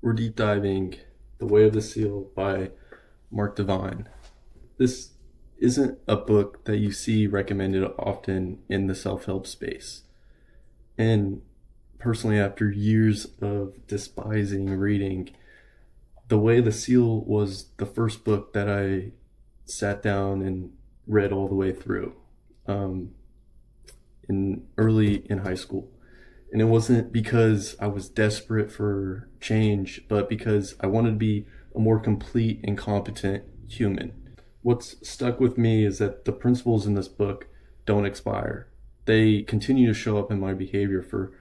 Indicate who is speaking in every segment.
Speaker 1: We're deep diving The Way of the Seal by Mark Divine. This isn't a book that you see recommended often in the self-help space. And personally, after years of despising reading, The Way of the Seal was the first book that I sat down and read all the way through early in high school. And it wasn't because I was desperate for change, but because I wanted to be a more complete and competent human. What's stuck with me is that the principles in this book don't expire. They continue to show up in my behavior for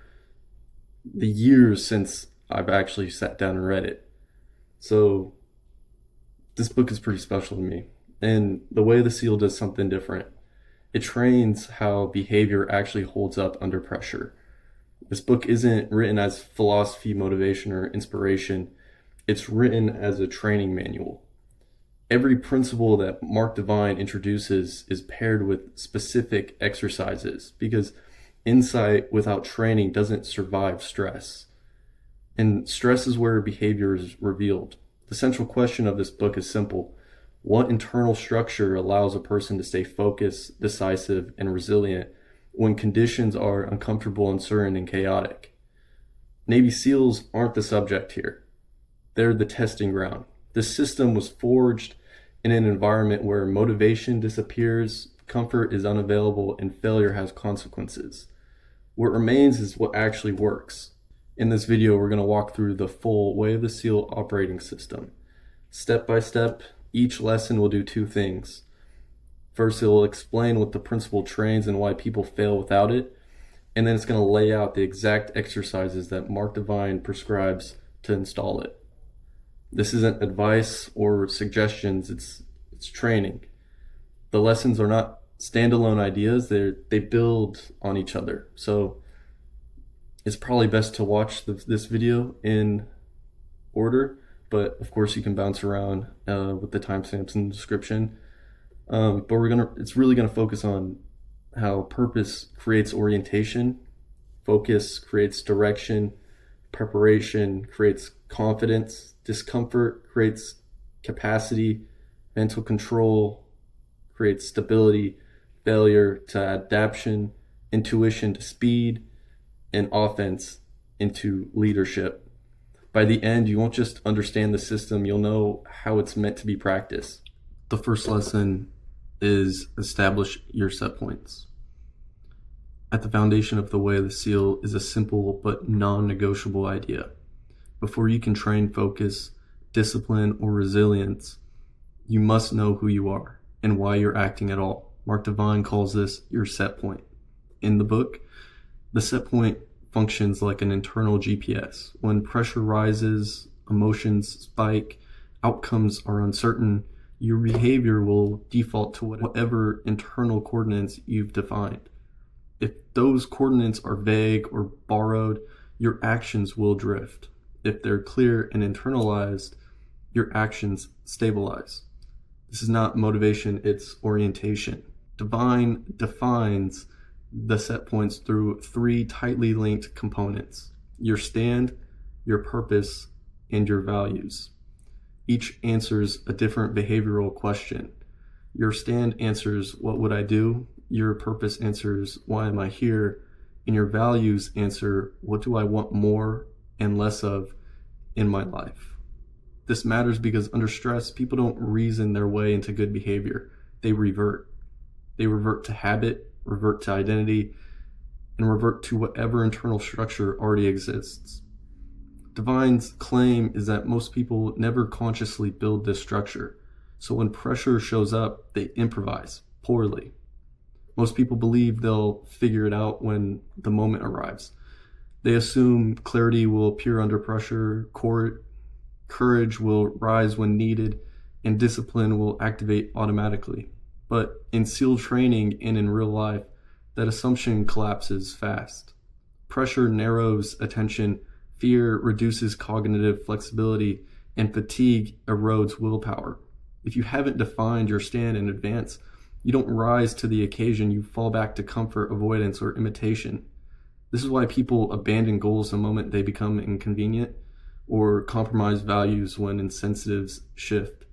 Speaker 1: the years since I've actually sat down and read it. So this book is pretty special to me. And The Way of the Seal does something different. It trains how behavior actually holds up under pressure. This book isn't written as philosophy, motivation, or inspiration. It's written as a training manual. Every principle that Mark Divine introduces is paired with specific exercises because insight without training doesn't survive stress. And stress is where behavior is revealed. The central question of this book is simple. What internal structure allows a person to stay focused, decisive, and resilient when conditions are uncomfortable, uncertain, and chaotic? Navy SEALs aren't the subject here. They're the testing ground. This system was forged in an environment where motivation disappears, comfort is unavailable, and failure has consequences. What remains is what actually works. In this video, we're going to walk through the full Way of the SEAL operating system. Step by step, each lesson will do two things. First, it will explain what the principle trains and why people fail without it. And then it's going to lay out the exact exercises that Mark Divine prescribes to install it. This isn't advice or suggestions, it's training. The lessons are not standalone ideas, they build on each other. So it's probably best to watch this video in order, but of course you can bounce around with the timestamps in the description. But it's really gonna focus on how purpose creates orientation, focus creates direction, preparation creates confidence, discomfort creates capacity, mental control creates stability, failure to adaptation, intuition to speed, and offense into leadership. By the end, you won't just understand the system, you'll know how it's meant to be practiced. The first lesson is establish your set points. At the foundation of The Way of the SEAL is a simple but non-negotiable idea. Before you can train focus, discipline, or resilience, you must know who you are and why you're acting at all. Mark Divine calls this your set point. In the book, the set point functions like an internal GPS. When pressure rises, emotions spike, outcomes are uncertain, your behavior will default to whatever internal coordinates you've defined. If those coordinates are vague or borrowed, your actions will drift. If they're clear and internalized, your actions stabilize. This is not motivation, it's orientation. Divine defines the set points through three tightly linked components: your stand, your purpose, and your values. Each answers a different behavioral question. Your stand answers, what would I do? Your purpose answers, why am I here? And your values answer, what do I want more and less of in my life? This matters because under stress, people don't reason their way into good behavior. They revert. They revert to habit, revert to identity, and revert to whatever internal structure already exists. Divine's claim is that most people never consciously build this structure. So when pressure shows up, they improvise poorly. Most people believe they'll figure it out when the moment arrives. They assume clarity will appear under pressure, courage will rise when needed, and discipline will activate automatically. But in SEAL training and in real life, that assumption collapses fast. Pressure narrows attention, fear reduces cognitive flexibility, and fatigue erodes willpower. If you haven't defined your stand in advance, you don't rise to the occasion, you fall back to comfort, avoidance, or imitation. This is why people abandon goals the moment they become inconvenient. or compromise values when incentives shift.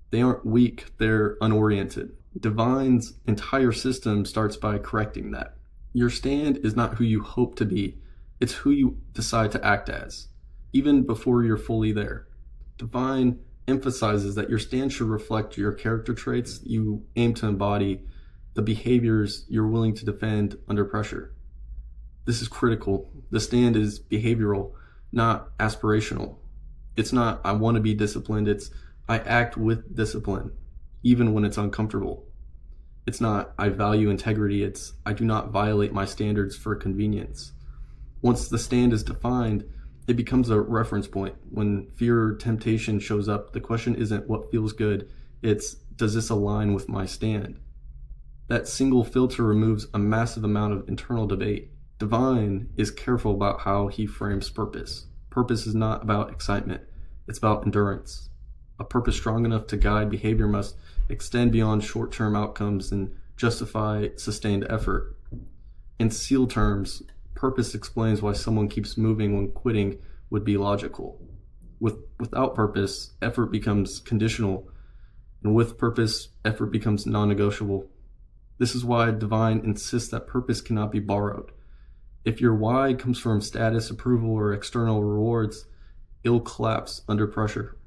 Speaker 1: They aren't weak, they're unoriented. Divine's entire system starts by correcting that. Your stand is not who you hope to be, it's who you decide to act as, even before you're fully there. Divine emphasizes that your stand should reflect your character traits you aim to embody, the behaviors you're willing to defend under pressure. This is critical. The stand is behavioral, not aspirational. It's not, I want to be disciplined. It's, I act with discipline, even when it's uncomfortable. It's not, I value integrity. It's, I do not violate my standards for convenience. Once the stand is defined, it becomes a reference point. When fear or temptation shows up, the question isn't what feels good. It's, does this align with my stand? That single filter removes a massive amount of internal debate. Divine is careful about how he frames purpose. Purpose is not about excitement. It's about endurance. A purpose strong enough to guide behavior must extend beyond short-term outcomes and justify sustained effort. In SEAL terms, purpose explains why someone keeps moving when quitting would be logical. Without purpose, effort becomes conditional, and with purpose, effort becomes non-negotiable. This is why Divine insists that purpose cannot be borrowed. If your why comes from status, approval, or external rewards, it'll collapse under pressure.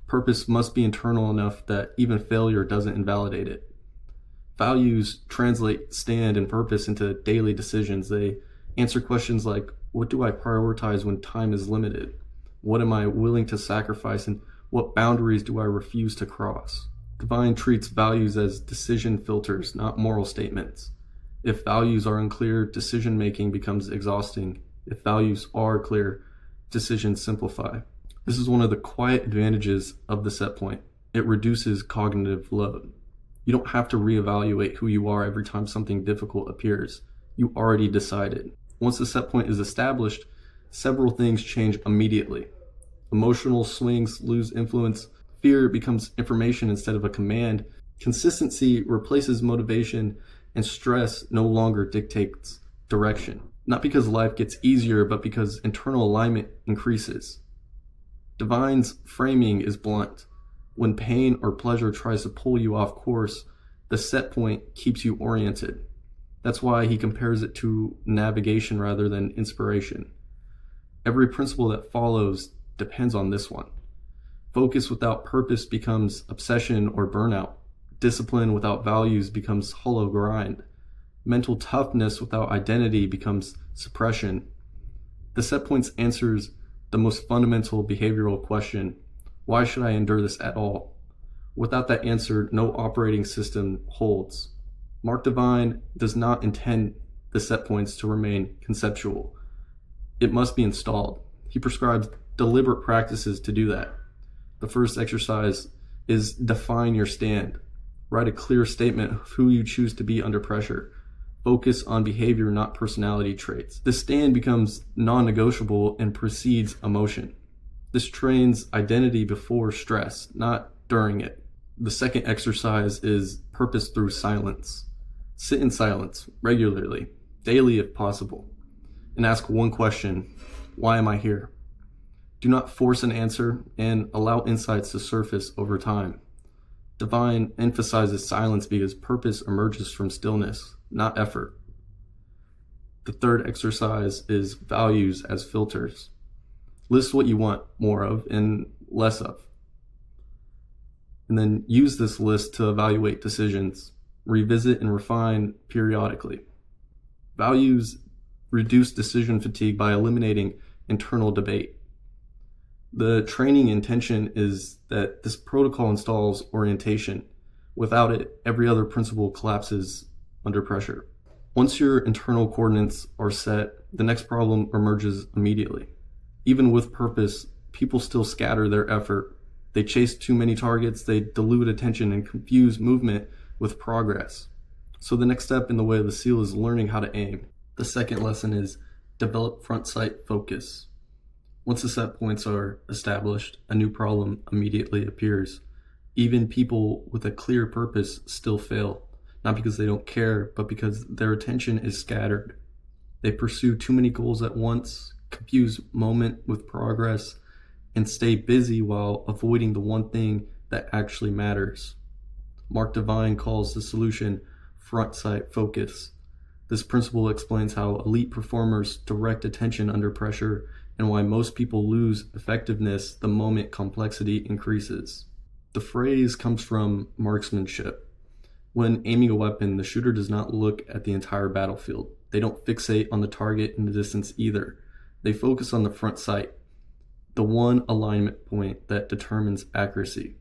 Speaker 1: Purpose must be internal enough that even failure doesn't invalidate it. Values translate stand and purpose into daily decisions. They answer questions like, what do I prioritize when time is limited? What am I willing to sacrifice, and what boundaries do I refuse to cross? Divine treats values as decision filters, not moral statements. If values are unclear, decision-making becomes exhausting. If values are clear, decisions simplify. This is one of the quiet advantages of the set point. It reduces cognitive load. You don't have to reevaluate who you are every time something difficult appears. You already decided. Once the set point is established, several things change immediately. Emotional swings lose influence. Fear becomes information instead of a command. Consistency replaces motivation, and stress no longer dictates direction. Not because life gets easier, but because internal alignment increases. Divine's framing is blunt. When pain or pleasure tries to pull you off course, the set point keeps you oriented. That's why he compares it to navigation rather than inspiration. Every principle that follows depends on this one. Focus without purpose becomes obsession or burnout. Discipline without values becomes hollow grind. Mental toughness without identity becomes suppression. The set points answers the most fundamental behavioral question: why should I endure this at all? Without that answer, no operating system holds. Mark Divine does not intend the set points to remain conceptual. It must be installed. He prescribes deliberate practices to do that. The first exercise is define your stand. Write a clear statement of who you choose to be under pressure. Focus on behavior, not personality traits. The stand becomes non-negotiable and precedes emotion. This trains identity before stress, not during it. The second exercise is purpose through silence. Sit in silence regularly, daily if possible, and ask one question: why am I here? Do not force an answer, and allow insights to surface over time. Divine emphasizes silence because purpose emerges from stillness, not effort. The third exercise is values as filters. List what you want more of and less of. And then use this list to evaluate decisions, revisit and refine periodically. Values reduce decision fatigue by eliminating internal debate. The training intention is that this protocol installs orientation. Without it, every other principle collapses under pressure. Once your internal coordinates are set, the next problem emerges immediately. Even with purpose, people still scatter their effort. They chase too many targets, they dilute attention and confuse movement with progress. So the next step in the way of the SEAL is learning how to aim. The second lesson is develop front sight focus. Once the set points are established, a new problem immediately appears. Even people with a clear purpose still fail, not because they don't care, but because their attention is scattered. They pursue too many goals at once, confuse moment with progress, and stay busy while avoiding the one thing that actually matters. Mark Divine calls the solution front sight focus. This principle explains how elite performers direct attention under pressure and why most people lose effectiveness the moment complexity increases. The phrase comes from marksmanship. When aiming a weapon, the shooter does not look at the entire battlefield. They don't fixate on the target in the distance either. They focus on the front sight, the one alignment point that determines accuracy.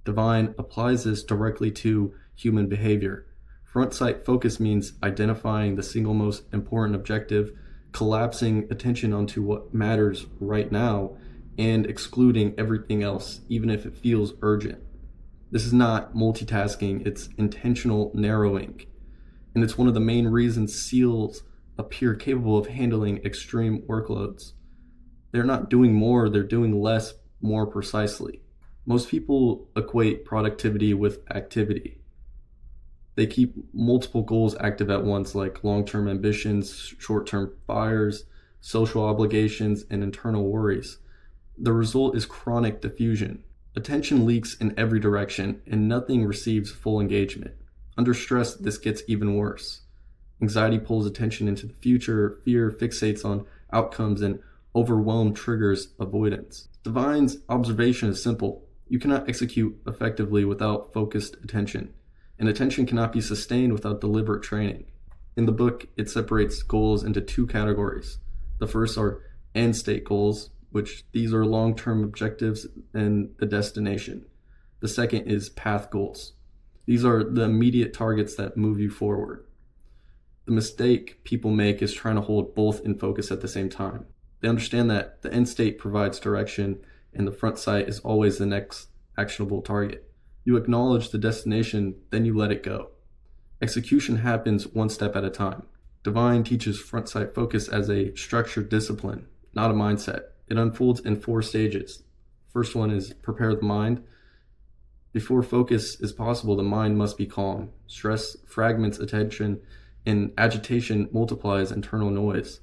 Speaker 1: Divine applies this directly to human behavior. Front sight focus means identifying the single most important objective, collapsing attention onto what matters right now, and excluding everything else, even if it feels urgent. This is not multitasking, it's intentional narrowing. And it's one of the main reasons SEALs appear capable of handling extreme workloads. They're not doing more, they're doing less more precisely. Most people equate productivity with activity. They keep multiple goals active at once, like long-term ambitions, short-term fires, social obligations, and internal worries. The result is chronic diffusion. Attention leaks in every direction, and nothing receives full engagement. Under stress, this gets even worse. Anxiety pulls attention into the future, fear fixates on outcomes, and overwhelm triggers avoidance. Divine's observation is simple. You cannot execute effectively without focused attention, and attention cannot be sustained without deliberate training. In the book, it separates goals into two categories. The first are end state goals, which these are long-term objectives and the destination. The second is path goals. These are the immediate targets that move you forward. The mistake people make is trying to hold both in focus at the same time. They understand that the end state provides direction and the front sight is always the next actionable target. You acknowledge the destination, then you let it go. Execution happens one step at a time. Divine teaches front sight focus as a structured discipline, not a mindset. It unfolds in 4 stages. First one is prepare the mind. Before focus is possible, the mind must be calm. Stress fragments attention, and agitation multiplies internal noise.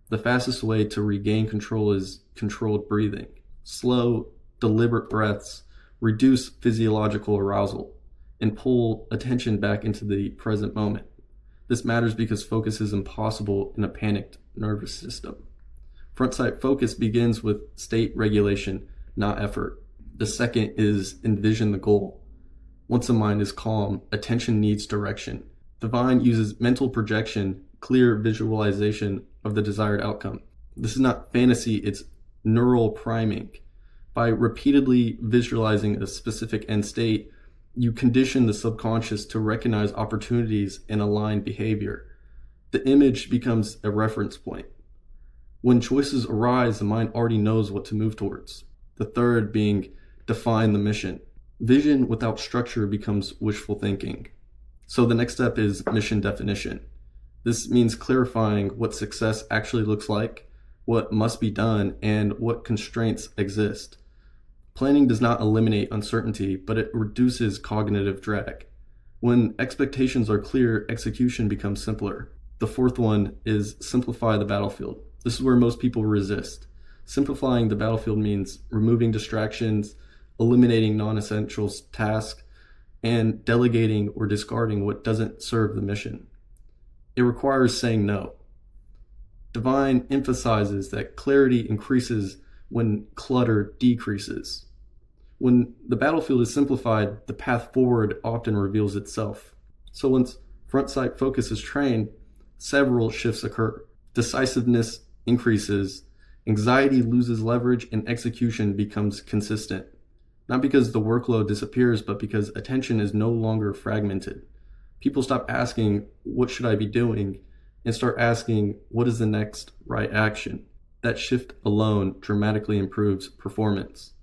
Speaker 1: The fastest way to regain control is controlled breathing. Slow, deliberate breaths reduce physiological arousal and pull attention back into the present moment. This matters because focus is impossible in a panicked nervous system. Front sight focus begins with state regulation, not effort. The second is envision the goal. Once the mind is calm, attention needs direction. Divine uses mental projection, clear visualization of the desired outcome. This is not fantasy, it's neural priming. By repeatedly visualizing a specific end state, you condition the subconscious to recognize opportunities and align behavior. The image becomes a reference point. When choices arise, the mind already knows what to move towards. The third being define the mission. Vision without structure becomes wishful thinking. So the next step is mission definition. This means clarifying what success actually looks like, what must be done, and what constraints exist. Planning does not eliminate uncertainty, but it reduces cognitive drag. When expectations are clear, execution becomes simpler. The fourth one is simplify the battlefield. This is where most people resist. Simplifying the battlefield means removing distractions, eliminating non-essential tasks, and delegating or discarding what doesn't serve the mission. It requires saying no. Divine emphasizes that clarity increases when clutter decreases. When the battlefield is simplified, the path forward often reveals itself. So once front sight focus is trained, several shifts occur. Decisiveness increases, anxiety loses leverage, and execution becomes consistent. Not because the workload disappears, but because attention is no longer fragmented. People stop asking, what should I be doing? And start asking, what is the next right action? That shift alone dramatically improves performance.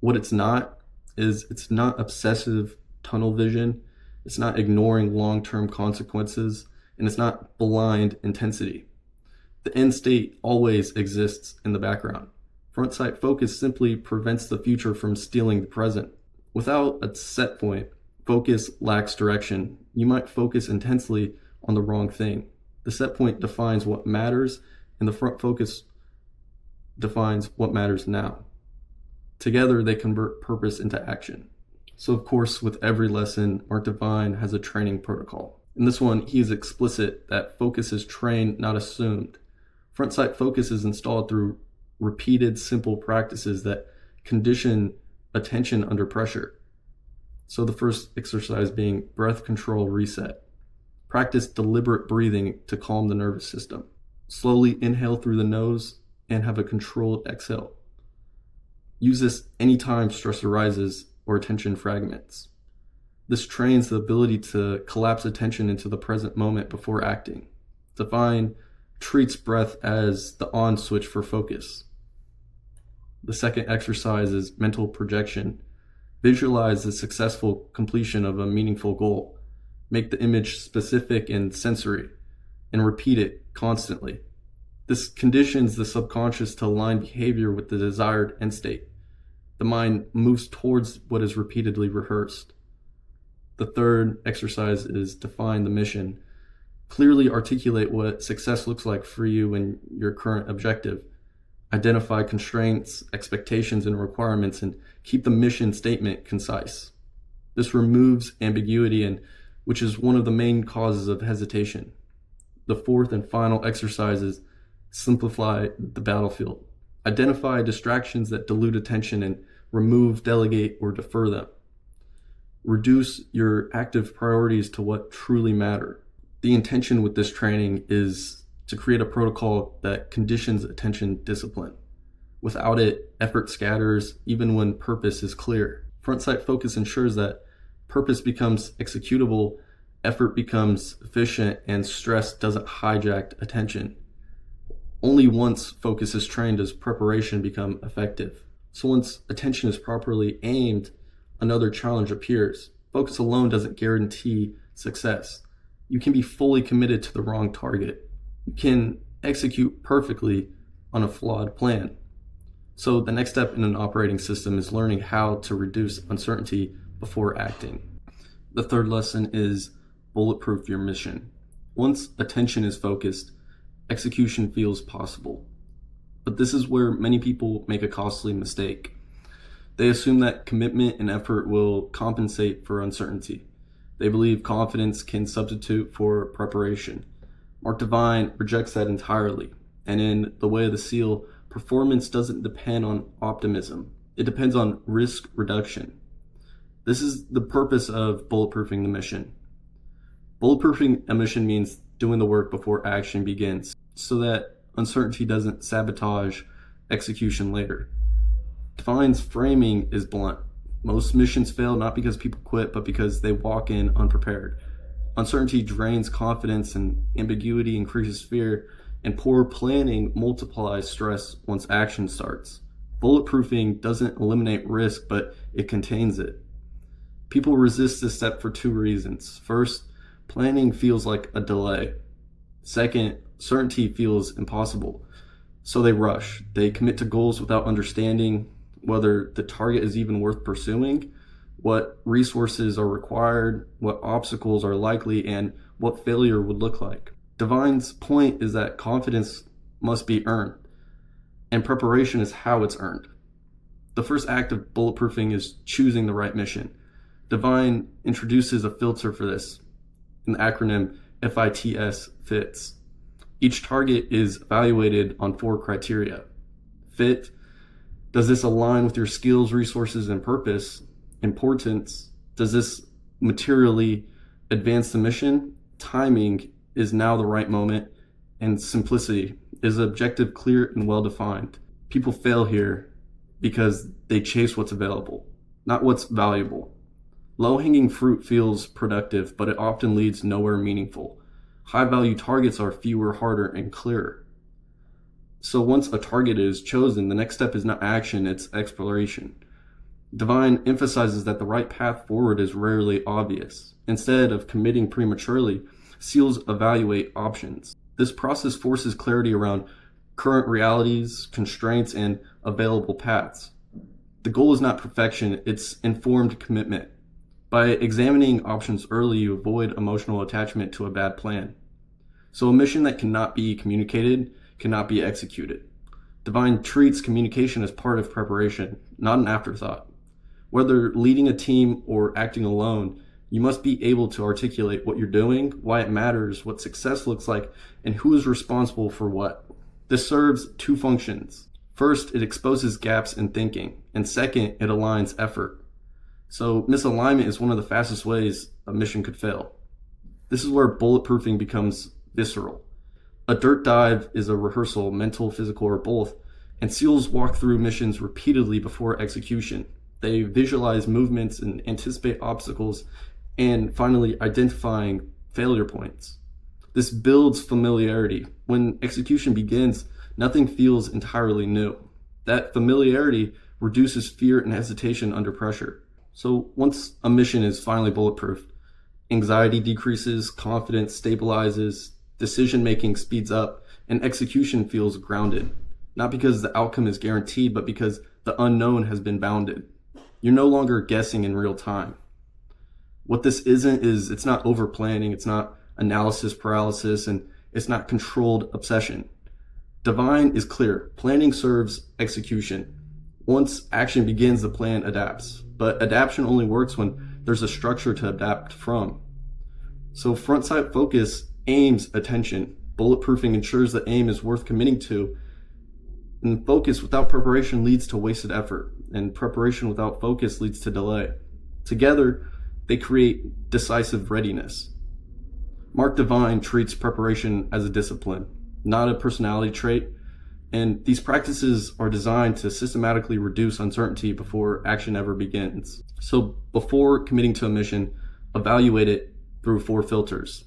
Speaker 1: What it's not is it's not obsessive tunnel vision, it's not ignoring long-term consequences, and it's not blind intensity. The end state always exists in the background. Front sight focus simply prevents the future from stealing the present. Without a set point, focus lacks direction. You might focus intensely on the wrong thing. The set point defines what matters, and the front focus defines what matters now. Together, they convert purpose into action. So, of course, with every lesson, Mark Divine has a training protocol. In this one, he is explicit that focus is trained, not assumed. Front sight focus is installed through repeated, simple practices that condition attention under pressure. So the first exercise being breath control reset. Practice deliberate breathing to calm the nervous system. Slowly inhale through the nose and have a controlled exhale. Use this anytime stress arises or attention fragments. This trains the ability to collapse attention into the present moment before acting. Divine treats breath as the on switch for focus. The second exercise is mental projection. Visualize the successful completion of a meaningful goal. Make the image specific and sensory, and repeat it constantly. This conditions the subconscious to align behavior with the desired end state. The mind moves towards what is repeatedly rehearsed. The third exercise is define the mission. Clearly articulate what success looks like for you and your current objective. Identify constraints, expectations, and requirements, and keep the mission statement concise. This removes ambiguity, and which is one of the main causes of hesitation. The fourth and final exercise is simplify the battlefield. Identify distractions that dilute attention and remove, delegate, or defer them. Reduce your active priorities to what truly matter. The intention with this training is to create a protocol that conditions attention discipline. Without it, effort scatters even when purpose is clear. Front sight focus ensures that purpose becomes executable, effort becomes efficient, and stress doesn't hijack attention. Only once focus is trained does preparation become effective. So once attention is properly aimed, another challenge appears. Focus alone doesn't guarantee success. You can be fully committed to the wrong target. You can execute perfectly on a flawed plan. So the next step in an operating system is learning how to reduce uncertainty before acting. The third lesson is bulletproof your mission. Once attention is focused, execution feels possible. But this is where many people make a costly mistake. They assume that commitment and effort will compensate for uncertainty. They believe confidence can substitute for preparation. Mark Divine rejects that entirely. And in The Way of the Seal, performance doesn't depend on optimism. It depends on risk reduction. This is the purpose of bulletproofing the mission. Bulletproofing a mission means doing the work before action begins so that uncertainty doesn't sabotage execution later. Divine's framing is blunt. Most missions fail not because people quit, but because they walk in unprepared. Uncertainty drains confidence, and ambiguity increases fear, and poor planning multiplies stress once action starts. Bulletproofing doesn't eliminate risk, but it contains it. People resist this step for two reasons. First, planning feels like a delay. Second, certainty feels impossible. So they rush. They commit to goals without understanding whether the target is even worth pursuing, what resources are required, what obstacles are likely, and what failure would look like. Divine's point is that confidence must be earned, and preparation is how it's earned. The first act of bulletproofing is choosing the right mission. Divine introduces a filter for this, an acronym FITS, FITS. Each target is evaluated on 4 criteria. Fit: does this align with your skills, resources, and purpose? Importance: does this materially advance the mission? Timing: is now the right moment? And simplicity: is the objective clear and well defined? People fail here because they chase what's available, not what's valuable. Low-hanging fruit feels productive, but it often leads nowhere meaningful. High-value targets are fewer, harder, and clearer. So once a target is chosen, the next step is not action, it's exploration. Divine emphasizes that the right path forward is rarely obvious. Instead of committing prematurely, SEALs evaluate options. This process forces clarity around current realities, constraints, and available paths. The goal is not perfection, it's informed commitment. By examining options early, you avoid emotional attachment to a bad plan. So a mission that cannot be communicated cannot be executed. Divine treats communication as part of preparation, not an afterthought. Whether leading a team or acting alone, you must be able to articulate what you're doing, why it matters, what success looks like, and who is responsible for what. This serves two functions. First, it exposes gaps in thinking, and second, it aligns effort. So misalignment is one of the fastest ways a mission could fail. This is where bulletproofing becomes visceral. A dirt dive is a rehearsal, mental, physical, or both, and SEALs walk through missions repeatedly before execution. They visualize movements and anticipate obstacles, and finally identifying failure points. This builds familiarity. When execution begins, nothing feels entirely new. That familiarity reduces fear and hesitation under pressure. So once a mission is finally bulletproof, anxiety decreases, confidence stabilizes, decision-making speeds up, and execution feels grounded. Not because the outcome is guaranteed, but because the unknown has been bounded. You're no longer guessing in real time. What this isn't is, it's not over-planning, it's not analysis paralysis, and it's not controlled obsession. Divine is clear. Planning serves execution. Once action begins, the plan adapts. But adaptation only works when there's a structure to adapt from. So front-sight focus aims attention. Bulletproofing ensures that aim is worth committing to. And focus without preparation leads to wasted effort. And preparation without focus leads to delay. Together, they create decisive readiness. Mark Divine treats preparation as a discipline, not a personality trait. And these practices are designed to systematically reduce uncertainty before action ever begins. So before committing to a mission, evaluate it through 4 filters: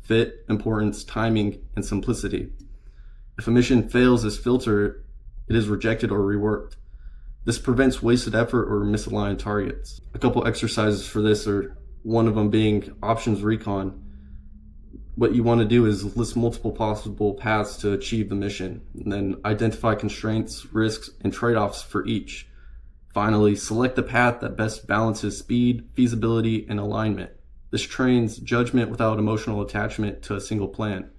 Speaker 1: fit, importance, timing, and simplicity. If a mission fails this filter, it is rejected or reworked. This prevents wasted effort or misaligned targets. A couple exercises for this are, one of them being options recon. What you want to do is list multiple possible paths to achieve the mission, and then identify constraints, risks, and trade-offs for each. Finally, select the path that best balances speed, feasibility, and alignment. This trains judgment without emotional attachment to a single plan.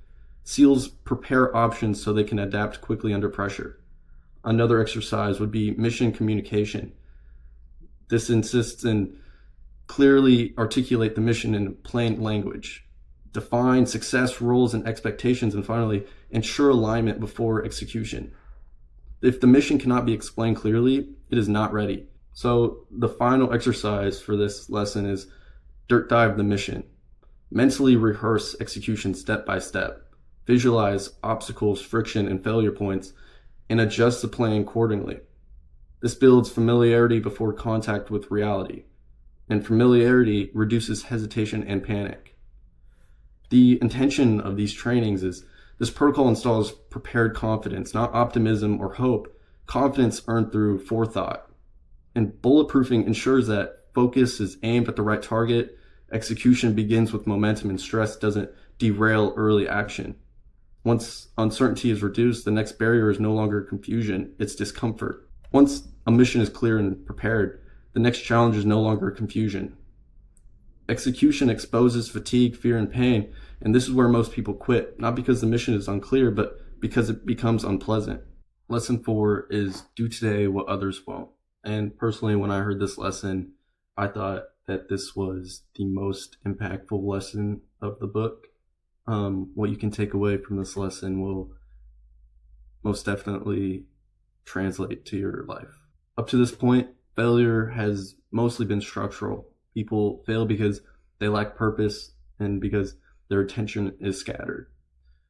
Speaker 1: SEALs prepare options so they can adapt quickly under pressure. Another exercise would be mission communication. This insists in clearly articulate the mission in plain language. Define success, roles, and expectations, and finally, ensure alignment before execution. If the mission cannot be explained clearly, it is not ready. So the final exercise for this lesson is dirt dive the mission. Mentally rehearse execution step by step. Visualize obstacles, friction, and failure points, and adjust the plan accordingly. This builds familiarity before contact with reality, and familiarity reduces hesitation and panic. The intention of these trainings is this protocol installs prepared confidence, not optimism or hope, confidence earned through forethought. And bulletproofing ensures that focus is aimed at the right target, execution begins with momentum, and stress doesn't derail early action. Once uncertainty is reduced, the next barrier is no longer confusion, it's discomfort. Once a mission is clear and prepared, the next challenge is no longer confusion. Execution exposes fatigue, fear, and pain, and this is where most people quit, not because the mission is unclear, but because it becomes unpleasant. Lesson 4 is do today what others won't. And personally, when I heard this lesson, I thought that this was the most impactful lesson of the book. What you can take away from this lesson will most definitely translate to your life. Up to this point, failure has mostly been structural. People fail because they lack purpose and because their attention is scattered.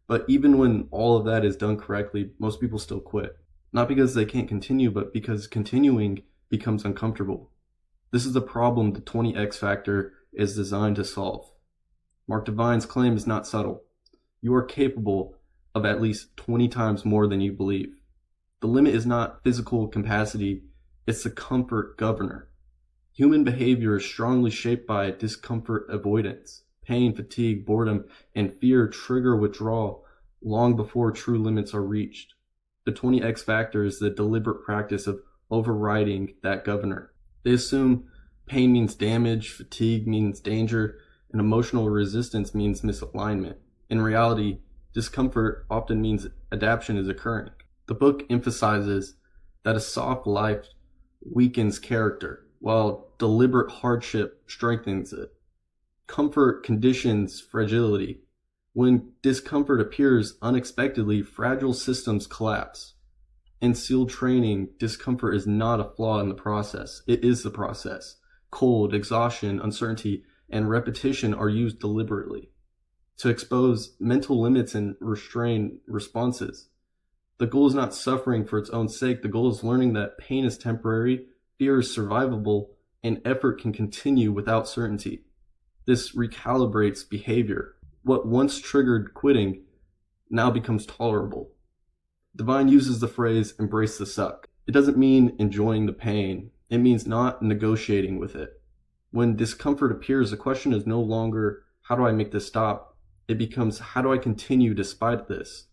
Speaker 1: But even when all of that is done correctly, most people still quit. Not because they can't continue, but because continuing becomes uncomfortable. This is the problem the 20X factor is designed to solve. Mark Divine's claim is not subtle. You are capable of at least 20 times more than you believe. The limit is not physical capacity, it's the comfort governor. Human behavior is strongly shaped by discomfort avoidance. Pain, fatigue, boredom, and fear trigger withdrawal long before true limits are reached. The 20X factor is the deliberate practice of overriding that governor. They assume pain means damage, fatigue means danger, and emotional resistance means misalignment. In reality, discomfort often means adaptation is occurring. The book emphasizes that a soft life weakens character, while deliberate hardship strengthens it. Comfort conditions fragility. When discomfort appears unexpectedly, fragile systems collapse. In SEAL training, discomfort is not a flaw in the process. It is the process. Cold, exhaustion, uncertainty, and repetition are used deliberately to expose mental limits and restrain responses. The goal is not suffering for its own sake. The goal is learning that pain is temporary, fear is survivable, and effort can continue without certainty. This recalibrates behavior. What once triggered quitting now becomes tolerable. Divine uses the phrase, embrace the suck. It doesn't mean enjoying the pain. It means not negotiating with it. When discomfort appears, the question is no longer, how do I make this stop? It becomes, how do I continue despite this?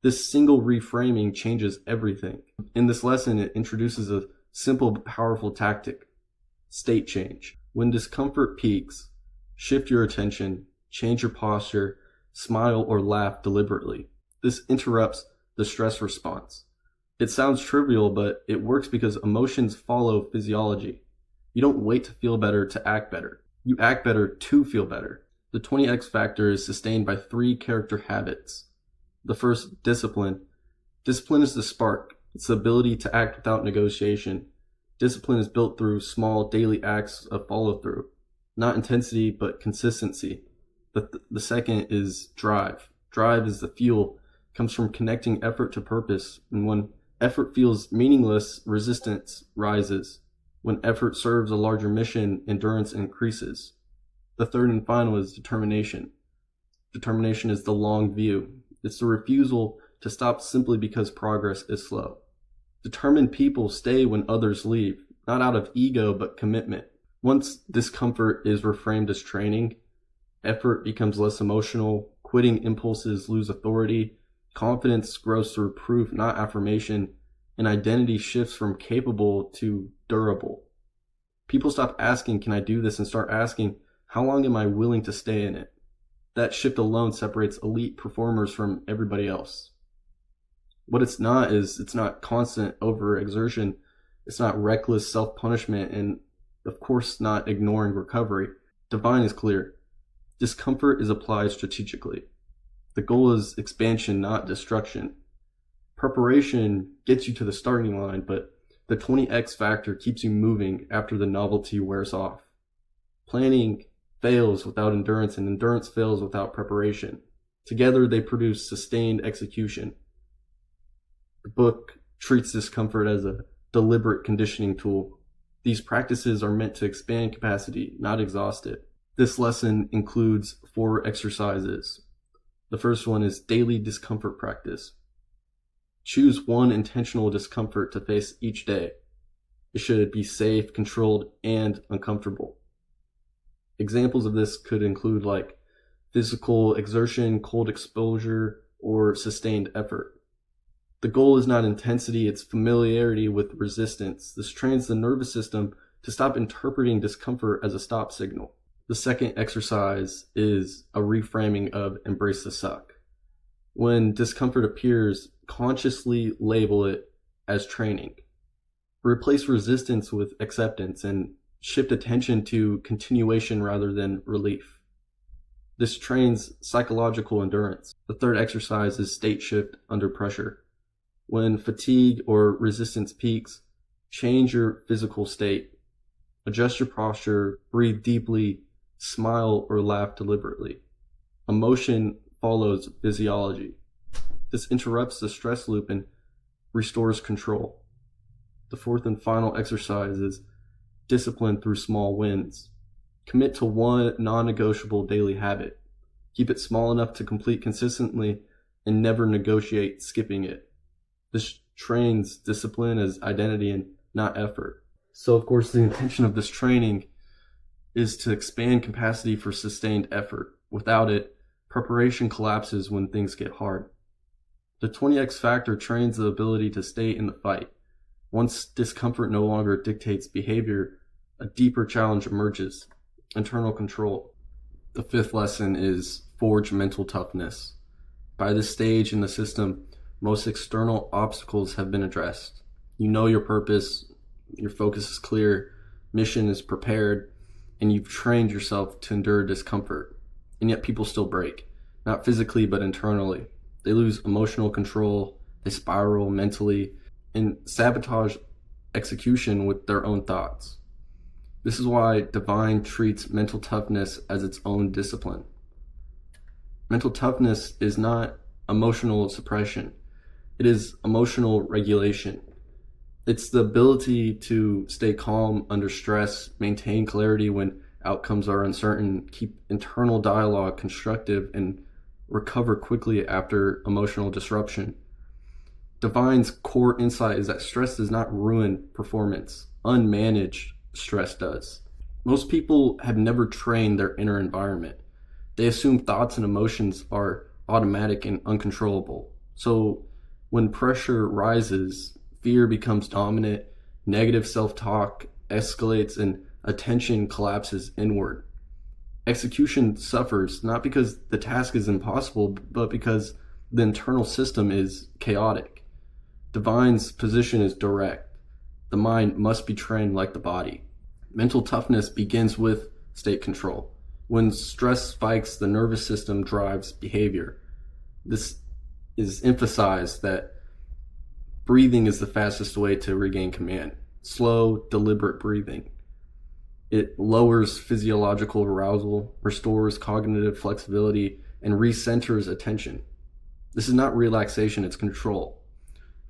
Speaker 1: This single reframing changes everything. In this lesson, it introduces a simple but powerful tactic, state change. When discomfort peaks, shift your attention, change your posture, smile or laugh deliberately. This interrupts the stress response. It sounds trivial, but it works because emotions follow physiology. You don't wait to feel better to act better. You act better to feel better. The 20X factor is sustained by 3 character habits. The first, discipline. Discipline is the spark. It's the ability to act without negotiation. Discipline is built through small daily acts of follow-through. Not intensity, but consistency. The second is drive. Drive is the fuel. It comes from connecting effort to purpose. And when effort feels meaningless, resistance rises. When effort serves a larger mission, endurance increases. The third and final is determination. Determination is the long view. It's the refusal to stop simply because progress is slow. Determined people stay when others leave, not out of ego, but commitment. Once discomfort is reframed as training, effort becomes less emotional, quitting impulses lose authority, confidence grows through proof, not affirmation, and identity shifts from capable to durable. People stop asking, can I do this, and start asking, how long am I willing to stay in it? That shift alone separates elite performers from everybody else. What it's not is, it's not constant overexertion, it's not reckless self-punishment, and of course not ignoring recovery. Divine is clear. Discomfort is applied strategically. The goal is expansion, not destruction. Preparation gets you to the starting line, but the 20X factor keeps you moving after the novelty wears off. Planning fails without endurance, and endurance fails without preparation. Together, they produce sustained execution. The book treats discomfort as a deliberate conditioning tool. These practices are meant to expand capacity, not exhaust it. This lesson includes 4 exercises. The first one is daily discomfort practice. Choose one intentional discomfort to face each day. It should be safe, controlled, and uncomfortable. Examples of this could include like physical exertion, cold exposure, or sustained effort. The goal is not intensity, it's familiarity with resistance. This trains the nervous system to stop interpreting discomfort as a stop signal. The second exercise is a reframing of embrace the suck. When discomfort appears, consciously label it as training. Replace resistance with acceptance and shift attention to continuation rather than relief. This trains psychological endurance. The third exercise is state shift under pressure. When fatigue or resistance peaks, change your physical state. Adjust your posture, breathe deeply, smile or laugh deliberately. Emotion follows physiology. This interrupts the stress loop and restores control. The fourth and final exercise is discipline through small wins. Commit to one non-negotiable daily habit. Keep it small enough to complete consistently and never negotiate skipping it. This trains discipline as identity and not effort. So of course the intention of this training is to expand capacity for sustained effort. Without it, preparation collapses when things get hard. The 20X factor trains the ability to stay in the fight. Once discomfort no longer dictates behavior, a deeper challenge emerges: internal control. The fifth lesson is forge mental toughness. By this stage in the system, Most external obstacles have been addressed. You know your purpose, your focus is clear, mission is prepared, and you've trained yourself to endure discomfort. And yet people still break, not physically but internally. They lose emotional control, they spiral mentally, and sabotage execution with their own thoughts. This is why Divine treats mental toughness as its own discipline. Mental toughness is not emotional suppression. It is emotional regulation. It's the ability to stay calm under stress, maintain clarity when outcomes are uncertain, keep internal dialogue constructive, and recover quickly after emotional disruption. Divine's core insight is that stress does not ruin performance. Unmanaged stress does. Most people have never trained their inner environment. They assume thoughts and emotions are automatic and uncontrollable. So when pressure rises, fear becomes dominant, negative self-talk escalates, and attention collapses inward. Execution suffers not because the task is impossible, but because the internal system is chaotic. Divine's position is direct. The mind must be trained like the body. Mental toughness begins with state control. When stress spikes, the nervous system drives behavior. This is emphasized that breathing is the fastest way to regain command. Slow, deliberate breathing. It lowers physiological arousal, restores cognitive flexibility, and recenters attention. This is not relaxation, it's control.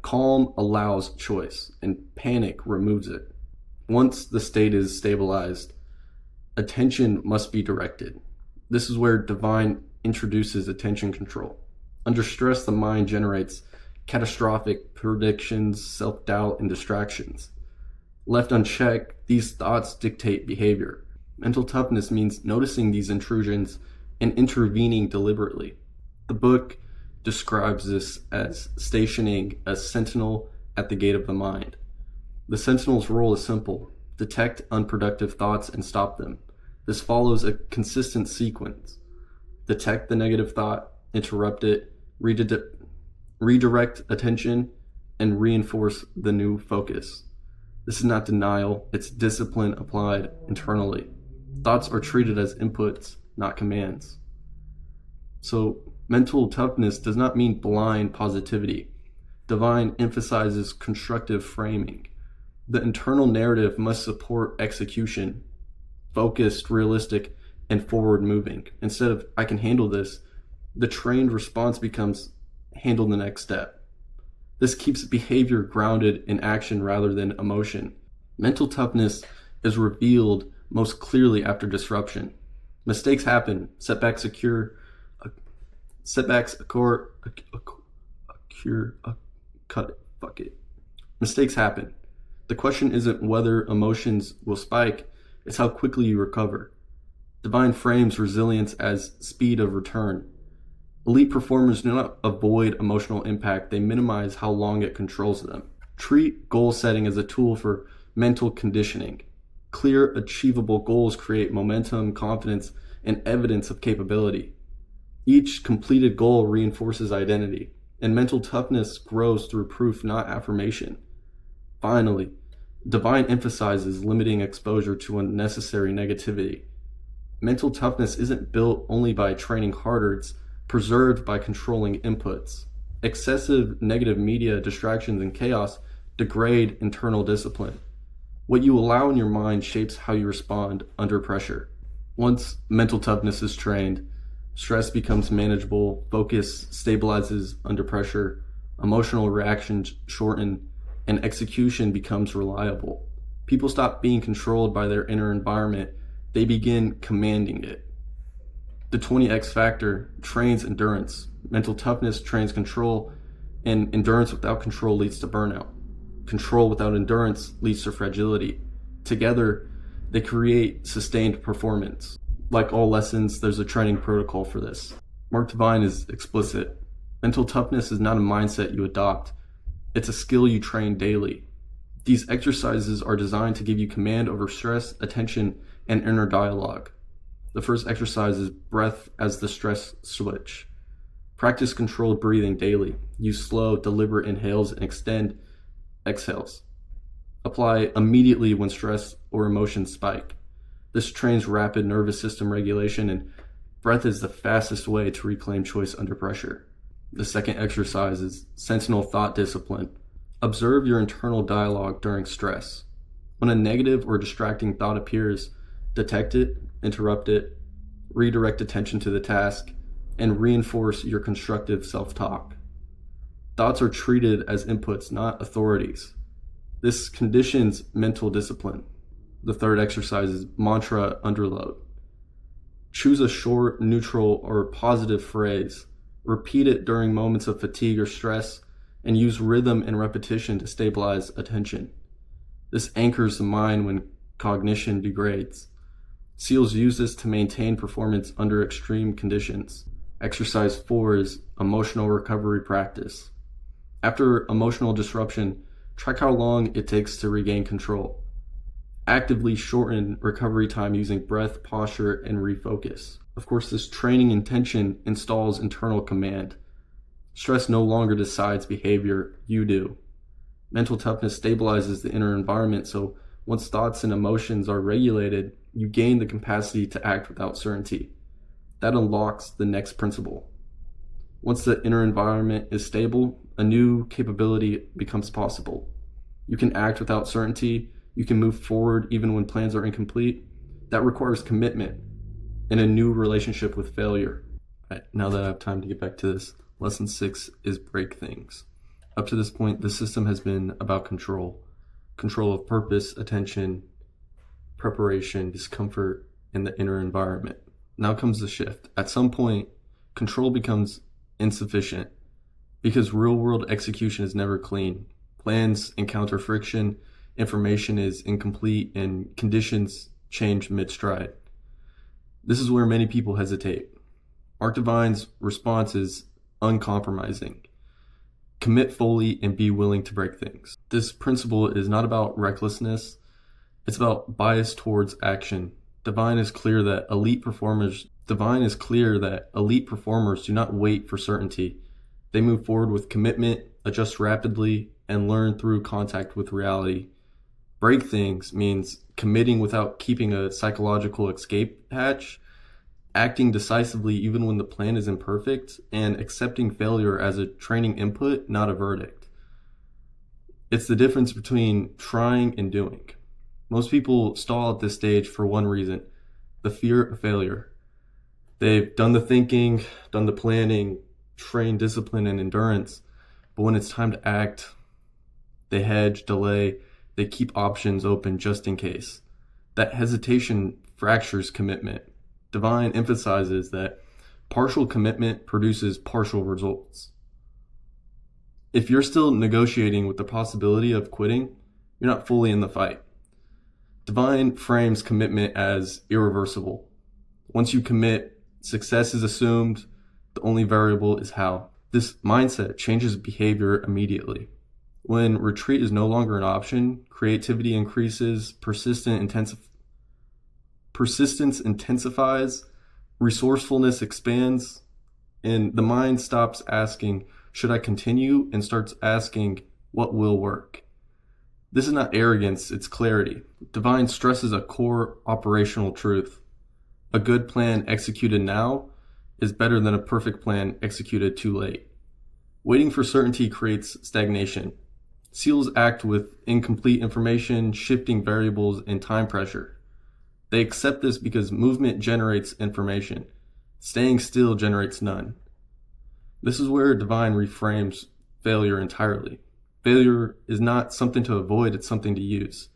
Speaker 1: Calm allows choice, and panic removes it. Once the state is stabilized, attention must be directed. This is where Divine introduces attention control. Under stress, the mind generates catastrophic predictions, self-doubt, and distractions. Left unchecked, these thoughts dictate behavior. Mental toughness means noticing these intrusions and intervening deliberately. The book describes this as stationing a sentinel at the gate of the mind. The sentinel's role is simple: detect unproductive thoughts and stop them. This follows a consistent sequence: detect the negative thought, interrupt it, redirect attention, and reinforce the new focus. This is not denial, it's discipline applied internally. Thoughts are treated as inputs, not commands. So, mental toughness does not mean blind positivity. Divine emphasizes constructive framing. The internal narrative must support execution, focused, realistic, and forward moving. Instead of "I can handle this," the trained response becomes "handle the next step." This keeps behavior grounded in action rather than emotion. Mental toughness is revealed most clearly after disruption. Mistakes happen, setbacks occur, Mistakes happen. The question isn't whether emotions will spike, it's how quickly you recover. Divine frames resilience as speed of return. Elite performers do not avoid emotional impact, they minimize how long it controls them. Treat goal setting as a tool for mental conditioning. Clear, achievable goals create momentum, confidence, and evidence of capability. Each completed goal reinforces identity, and mental toughness grows through proof, not affirmation. Finally, Divine emphasizes limiting exposure to unnecessary negativity. Mental toughness isn't built only by training harder, it's preserved by controlling inputs. Excessive negative media, distractions, and chaos degrade internal discipline. What you allow in your mind shapes how you respond under pressure. Once mental toughness is trained, stress becomes manageable, focus stabilizes under pressure, emotional reactions shorten, and execution becomes reliable. People stop being controlled by their inner environment, they begin commanding it. The 20X factor trains endurance. Mental toughness trains control, and endurance without control leads to burnout. Control without endurance leads to fragility. Together, they create sustained performance. Like all lessons, there's a training protocol for this. Mark Divine is explicit. Mental toughness is not a mindset you adopt. It's a skill you train daily. These exercises are designed to give you command over stress, attention, and inner dialogue. The first exercise is breath as the stress switch. Practice controlled breathing daily. Use slow, deliberate inhales and extend exhales. Apply immediately when stress or emotions spike. This trains rapid nervous system regulation, and breath is the fastest way to reclaim choice under pressure. The second exercise is sentinel thought discipline. Observe your internal dialogue during stress. When a negative or distracting thought appears, detect it, interrupt it, redirect attention to the task, and reinforce your constructive self-talk. Thoughts are treated as inputs, not authorities. This conditions mental discipline. The third exercise is mantra underload. Choose a short, neutral, or positive phrase. Repeat it during moments of fatigue or stress, and use rhythm and repetition to stabilize attention. This anchors the mind when cognition degrades. SEALs use this to maintain performance under extreme conditions. Exercise 4 is emotional recovery practice. After emotional disruption, track how long it takes to regain control. Actively shorten recovery time using breath, posture, and refocus. Of course, this training intention installs internal command. Stress no longer decides behavior, you do. Mental toughness stabilizes the inner environment, so once thoughts and emotions are regulated, you gain the capacity to act without certainty. That unlocks the next principle. Once the inner environment is stable, a new capability becomes possible. You can act without certainty. You can move forward even when plans are incomplete. That requires commitment and a new relationship with failure. All right, now that I have time to get back to this, lesson 6 is break things. Up to this point, the system has been about control. Control of purpose, attention, preparation, discomfort, and the inner environment. Now comes the shift. At some point, control becomes insufficient because real-world execution is never clean. Plans encounter friction, information is incomplete, and conditions change mid-stride. This is where many people hesitate. Arc Divine's response is uncompromising. Commit fully and be willing to break things. This principle is not about recklessness. It's about bias towards action. Divine is clear that elite performers do not wait for certainty. They move forward with commitment, adjust rapidly, and learn through contact with reality. Break things means committing without keeping a psychological escape hatch, acting decisively even when the plan is imperfect, and accepting failure as a training input, not a verdict. It's the difference between trying and doing. Most people stall at this stage for one reason: the fear of failure. They've done the thinking, done the planning, trained discipline and endurance, but when it's time to act, they hedge, delay, they keep options open just in case. That hesitation fractures commitment. Divine emphasizes that partial commitment produces partial results. If you're still negotiating with the possibility of quitting, you're not fully in the fight. Divine frames commitment as irreversible. Once you commit, success is assumed. The only variable is how. This mindset changes behavior immediately. When retreat is no longer an option, creativity increases, persistence intensifies, resourcefulness expands, and the mind stops asking, should I continue, and starts asking, what will work? This is not arrogance, it's clarity. Divine stresses a core operational truth. A good plan executed now is better than a perfect plan executed too late. Waiting for certainty creates stagnation. SEALs act with incomplete information, shifting variables, and time pressure. They accept this because movement generates information. Staying still generates none. This is where Divine reframes failure entirely. Failure is not something to avoid, it's something to use.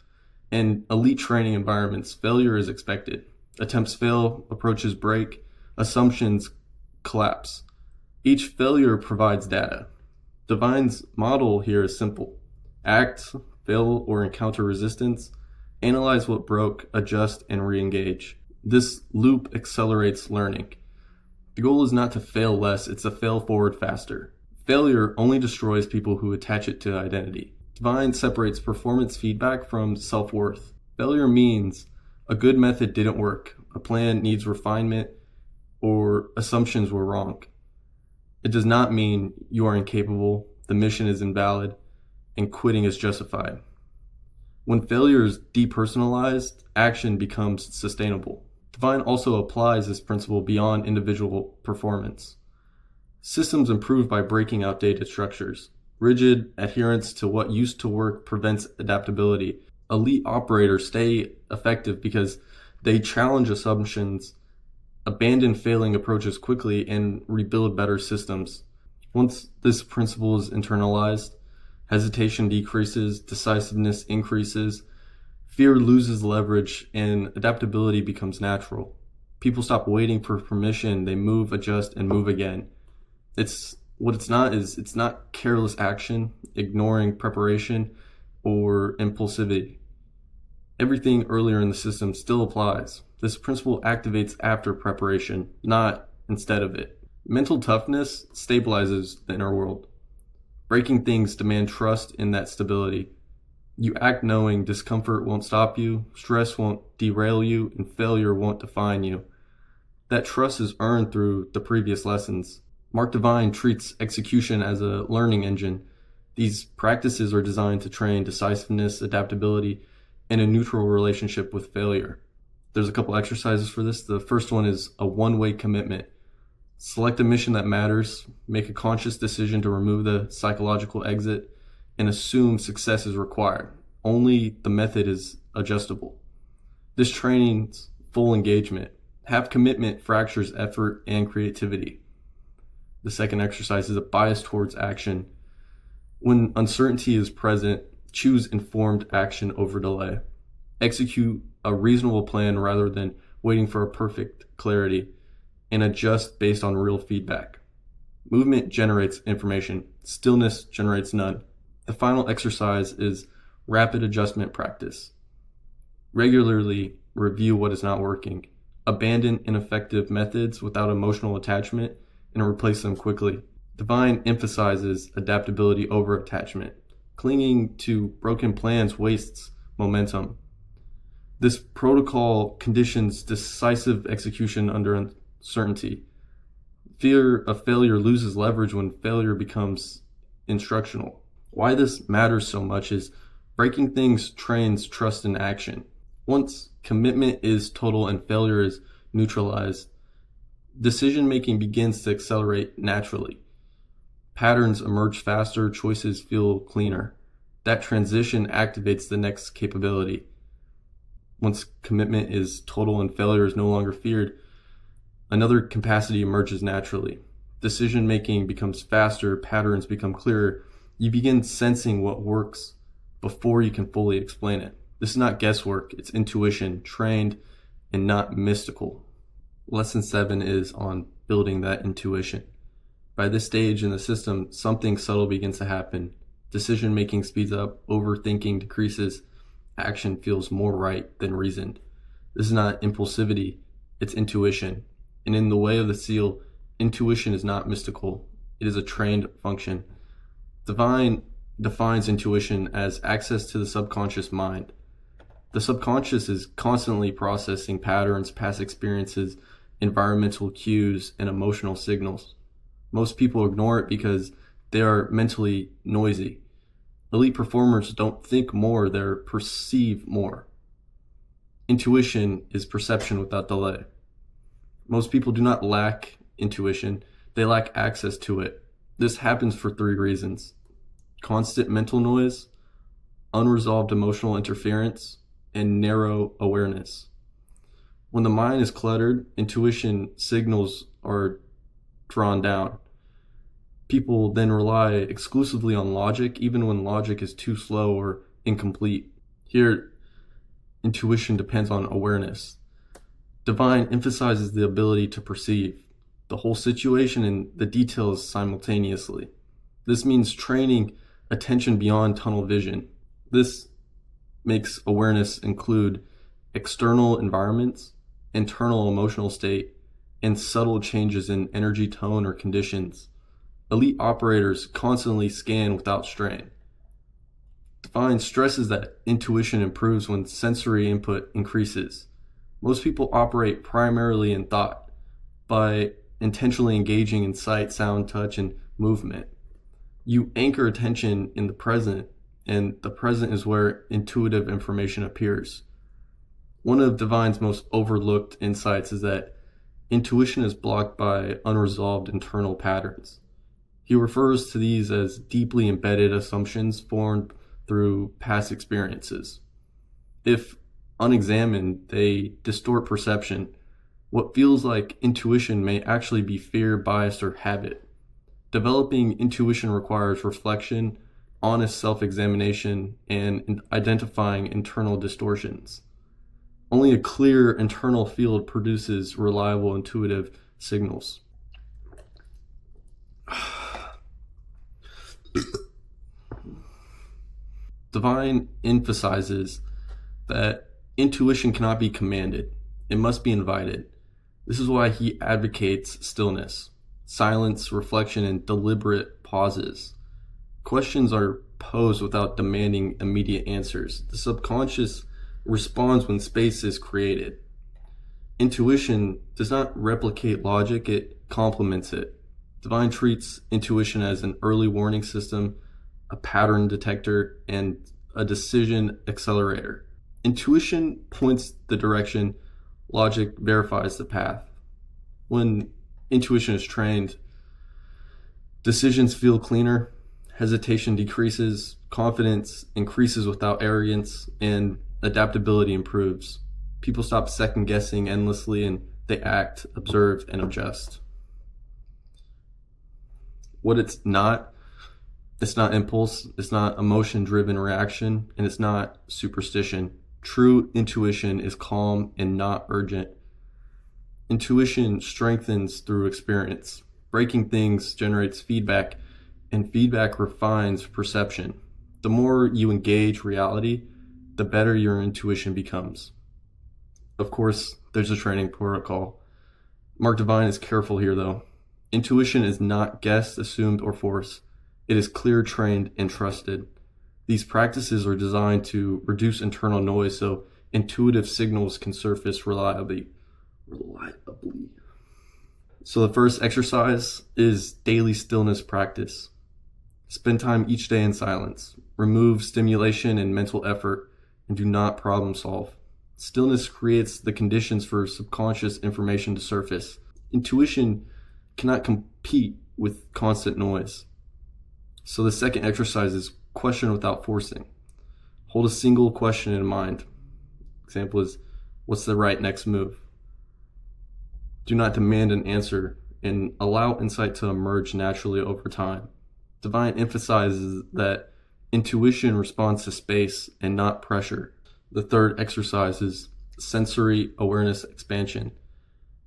Speaker 1: In elite training environments, failure is expected. Attempts fail, approaches break, assumptions collapse. Each failure provides data. Divine's model here is simple. Act, fail, or encounter resistance, analyze what broke, adjust, and re-engage. This loop accelerates learning. The goal is not to fail less, it's to fail forward faster. Failure only destroys people who attach it to identity. Divine separates performance feedback from self-worth. Failure means a good method didn't work, a plan needs refinement, or assumptions were wrong. It does not mean you are incapable, the mission is invalid, and quitting is justified. When failure is depersonalized, action becomes sustainable. Divine also applies this principle beyond individual performance. Systems improve by breaking outdated structures. Rigid adherence to what used to work prevents adaptability. Elite operators stay effective because they challenge assumptions, abandon failing approaches quickly, and rebuild better systems. Once this principle is internalized, hesitation decreases, decisiveness increases, fear loses leverage, and adaptability becomes natural. People stop waiting for permission, they move, adjust, and move again. It's not careless action, ignoring preparation, or impulsivity. Everything earlier in the system still applies. This principle activates after preparation, not instead of it. Mental toughness stabilizes the inner world. Breaking things demand trust in that stability. You act knowing discomfort won't stop you, stress won't derail you, and failure won't define you. That trust is earned through the previous lessons. Mark Divine treats execution as a learning engine. These practices are designed to train decisiveness, adaptability, and a neutral relationship with failure. There's a couple exercises for this. The first one is a one-way commitment. Select a mission that matters, make a conscious decision to remove the psychological exit, and assume success is required. Only the method is adjustable. This trains full engagement. Have commitment fractures effort and creativity. The second exercise is a bias towards action. When uncertainty is present, choose informed action over delay. Execute a reasonable plan rather than waiting for a perfect clarity, and adjust based on real feedback. Movement generates information. Stillness generates none. The final exercise is rapid adjustment practice. Regularly review what is not working. Abandon ineffective methods without emotional attachment and replace them quickly. Divine emphasizes adaptability over attachment. Clinging to broken plans wastes momentum. This protocol conditions decisive execution under uncertainty. Fear of failure loses leverage when failure becomes instructional. Why this matters so much is breaking things trains trust in action. Once commitment is total and failure is neutralized, decision-making begins to accelerate naturally. Patterns emerge faster, choices feel cleaner. That transition activates the next capability. Once commitment is total and failure is no longer feared, another capacity emerges naturally. Decision-making becomes faster, patterns become clearer. You begin sensing what works before you can fully explain it. This is not guesswork, it's intuition, trained and not mystical. Lesson 7 is on building that intuition. By this stage in the system, something subtle begins to happen. Decision-making speeds up, overthinking decreases, action feels more right than reasoned. This is not impulsivity, it's intuition. And in the way of the seal, intuition is not mystical, it is a trained function. Divine defines intuition as access to the subconscious mind. The subconscious is constantly processing patterns, past experiences, environmental cues, and emotional signals. Most people ignore it because they are mentally noisy. Elite performers don't think more, they perceive more. Intuition is perception without delay. Most people do not lack intuition, they lack access to it. This happens for 3 reasons: constant mental noise, unresolved emotional interference, and narrow awareness. When the mind is cluttered, intuition signals are drawn down. People then rely exclusively on logic, even when logic is too slow or incomplete. Here, intuition depends on awareness. Divine emphasizes the ability to perceive the whole situation and the details simultaneously. This means training attention beyond tunnel vision. This makes awareness include external environments, internal emotional state, and subtle changes in energy, tone, or conditions. Elite operators constantly scan without strain. Divine stresses that intuition improves when sensory input increases. Most people operate primarily in thought. By intentionally engaging in sight, sound, touch, and movement. You anchor attention in the present, and the present is where intuitive information appears. One of Divine's most overlooked insights is that intuition is blocked by unresolved internal patterns. He refers to these as deeply embedded assumptions formed through past experiences. If unexamined, they distort perception. What feels like intuition may actually be fear, bias, or habit. Developing intuition requires reflection, honest self-examination, and identifying internal distortions. Only a clear internal field produces reliable intuitive signals. Divine emphasizes that intuition cannot be commanded, it must be invited. This is why he advocates stillness, silence, reflection, and deliberate pauses. Questions are posed without demanding immediate answers. The subconscious responds when space is created. Intuition does not replicate logic, it complements it. Divine treats intuition as an early warning system, a pattern detector, and a decision accelerator. Intuition points the direction, logic verifies the path. When intuition is trained, decisions feel cleaner, hesitation decreases, confidence increases without arrogance, and adaptability improves. People stop second guessing endlessly and they act, observe, and adjust. What it's not impulse, it's not emotion driven reaction, and it's not superstition. True intuition is calm and not urgent. Intuition strengthens through experience. Breaking things generates feedback, and feedback refines perception. The more you engage reality, the better your intuition becomes. Of course, there's a training protocol. Mark Divine is careful here, though. Intuition is not guessed, assumed, or forced. It is clear, trained, and trusted. These practices are designed to reduce internal noise so intuitive signals can surface reliably. So the first exercise is daily stillness practice. Spend time each day in silence. Remove stimulation and mental effort, and do not problem solve. Stillness creates the conditions for subconscious information to surface. Intuition cannot compete with constant noise. So the second exercise is question without forcing. Hold a single question in mind. Example is, what's the right next move? Do not demand an answer and allow insight to emerge naturally over time. Divine emphasizes that intuition responds to space and not pressure. The third exercise is sensory awareness expansion.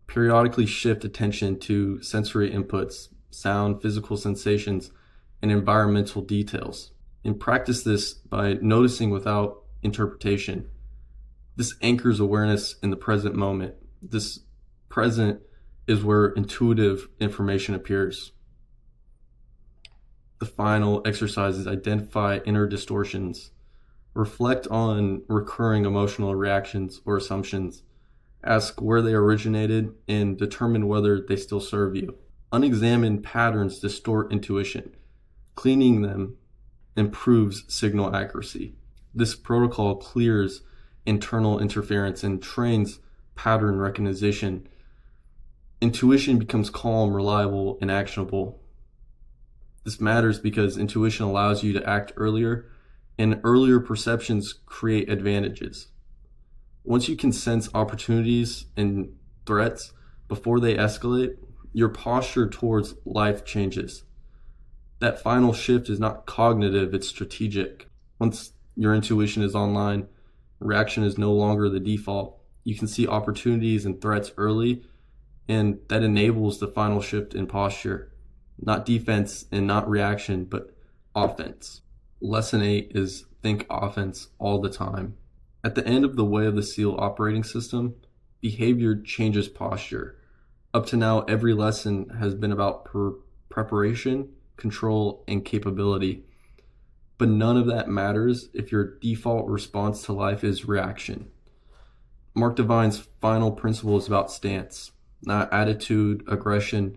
Speaker 1: Periodically shift attention to sensory inputs, sound, physical sensations, and environmental details. And practice this by noticing without interpretation. This anchors awareness in the present moment. This present is where intuitive information appears. The final exercise is identify inner distortions. Reflect on recurring emotional reactions or assumptions. Ask where they originated and determine whether they still serve you. Unexamined patterns distort intuition. Cleaning them improves signal accuracy. This protocol clears internal interference and trains pattern recognition. Intuition becomes calm, reliable, and actionable. This matters because intuition allows you to act earlier, and earlier perceptions create advantages. Once you can sense opportunities and threats before they escalate, your posture towards life changes. That final shift is not cognitive, it's strategic. Once your intuition is online, reaction is no longer the default. You can see opportunities and threats early, and that enables the final shift in posture. Not defense and not reaction, but offense. Lesson 8 is think offense all the time. At the end of the Way of the Seal operating system, behavior changes posture. Up to now, every lesson has been about preparation, control, and capability. But none of that matters if your default response to life is reaction. Mark Divine's final principle is about stance. not attitude, aggression,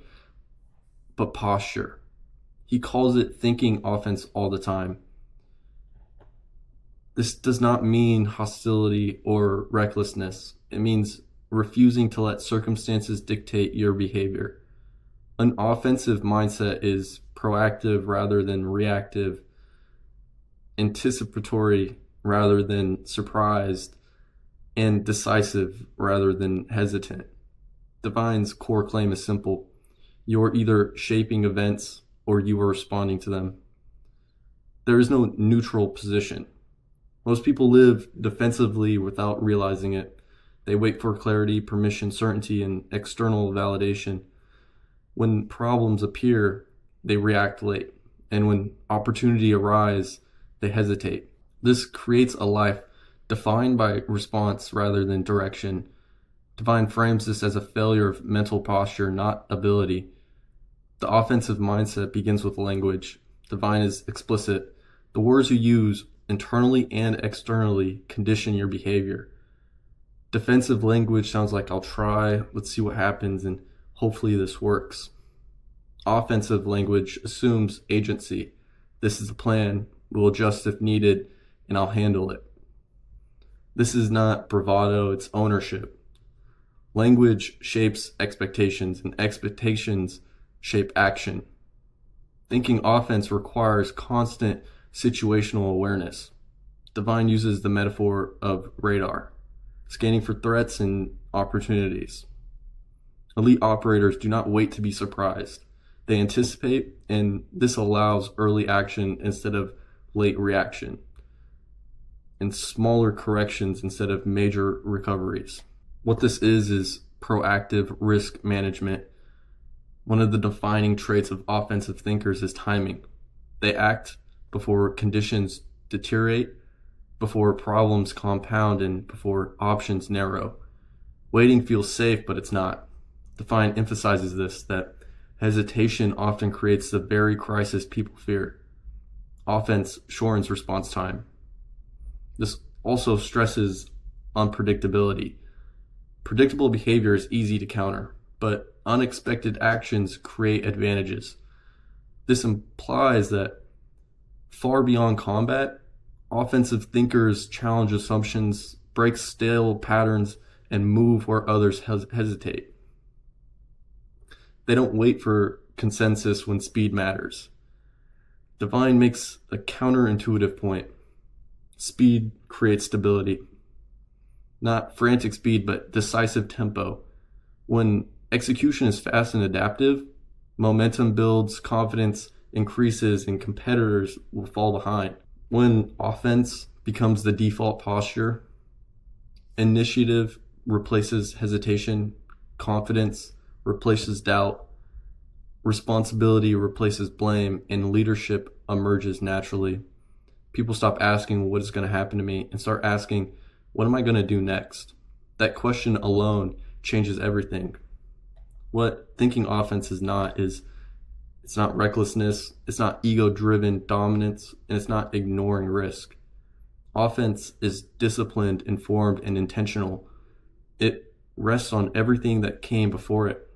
Speaker 1: but posture. He calls it thinking offense all the time. This does not mean hostility or recklessness. It means refusing to let circumstances dictate your behavior. An offensive mindset is proactive rather than reactive, anticipatory rather than surprised, and decisive rather than hesitant. Divine's core claim is simple. You're either shaping events or you are responding to them. There is no neutral position. Most people live defensively without realizing it. They wait for clarity, permission, certainty, and external validation. When problems appear, they react late. And when opportunity arises, they hesitate. This creates a life defined by response rather than direction. Divine frames this as a failure of mental posture, not ability. The offensive mindset begins with language. Divine is explicit. The words you use internally and externally condition your behavior. Defensive language sounds like I'll try, let's see what happens, and hopefully this works. Offensive language assumes agency. This is the plan, we'll adjust if needed, and I'll handle it. This is not bravado, it's ownership. Language shapes expectations, and expectations shape action. Thinking offense requires constant situational awareness. Divine uses the metaphor of radar, scanning for threats and opportunities. Elite operators do not wait to be surprised. They anticipate, and this allows early action instead of late reaction, and smaller corrections instead of major recoveries. What this is proactive risk management. One of the defining traits of offensive thinkers is timing. They act before conditions deteriorate, before problems compound, and before options narrow. Waiting feels safe, but it's not. Divine emphasizes this, that hesitation often creates the very crisis people fear. Offense shortens response time. This also stresses unpredictability. Predictable behavior is easy to counter, but unexpected actions create advantages. This implies that far beyond combat, offensive thinkers challenge assumptions, break stale patterns, and move where others hesitate. They don't wait for consensus when speed matters. Divine makes a counterintuitive point. Speed creates stability. Not frantic speed, but decisive tempo. When execution is fast and adaptive, momentum builds, confidence increases, and competitors will fall behind. When offense becomes the default posture, initiative replaces hesitation, confidence replaces doubt, responsibility replaces blame, and leadership emerges naturally. People stop asking what is going to happen to me and start asking, what am I going to do next? That question alone changes everything. What thinking offense is it's not recklessness, it's not ego-driven dominance, and it's not ignoring risk. Offense is disciplined, informed, and intentional. It rests on everything that came before it.